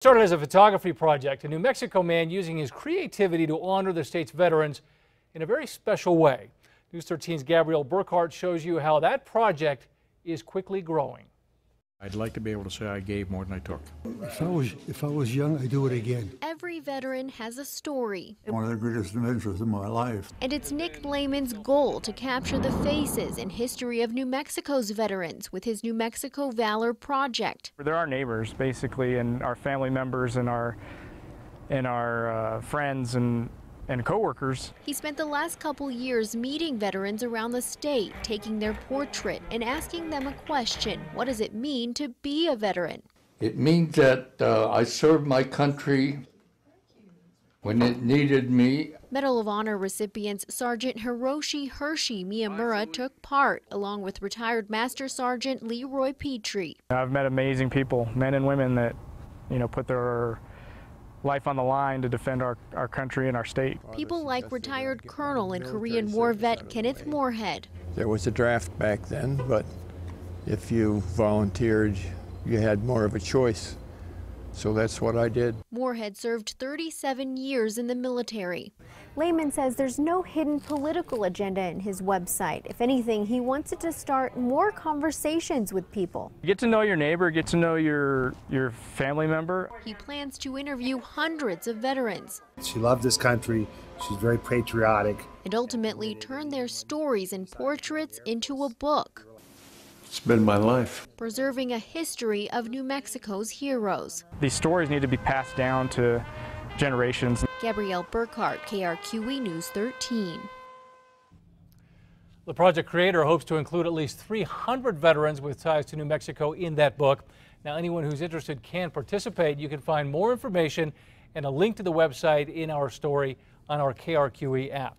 Started as a photography project, a New Mexico man using his creativity to honor the state's veterans in a very special way. News 13's Gabrielle Burkhart shows you how that project is quickly growing. I'd like to be able to say I gave more than I took. If I was young, I'd do it again. Every veteran has a story. One of the greatest adventures of my life. And it's Nick Lehman's goal to capture the faces and history of New Mexico's veterans with his New Mexico Valor Project. They're our neighbors, basically, and our family members and our friends and co-workers. He spent the last couple years meeting veterans around the state, taking their portrait and asking them a question. What does it mean to be a veteran? It means that I served my country when it needed me. Medal of Honor recipients Sergeant Hiroshi Hershey Miyamura took part, along with retired Master Sergeant Leroy Petrie. I've met amazing people, men and women that, put their life on the line to defend our country and our state. People like retired Colonel and Korean War vet Kenneth Moorhead. There was a draft back then, but if you volunteered, you had more of a choice. So that's what I did. Moorhead served 37 years in the military. Lehman says there's no hidden political agenda in his website. If anything, he wants it to start more conversations with people. Get to know your neighbor, get to know your family member. He plans to interview hundreds of veterans. She loved this country. She's very patriotic. And ultimately turn their stories and portraits into a book. It's been my life. Preserving a history of New Mexico's heroes. These stories need to be passed down to generations. Gabrielle Burkhart, KRQE News 13. The project creator hopes to include at least 300 veterans with ties to New Mexico in that book. Now, anyone who's interested can participate. You can find more information and a link to the website in our story on our KRQE app.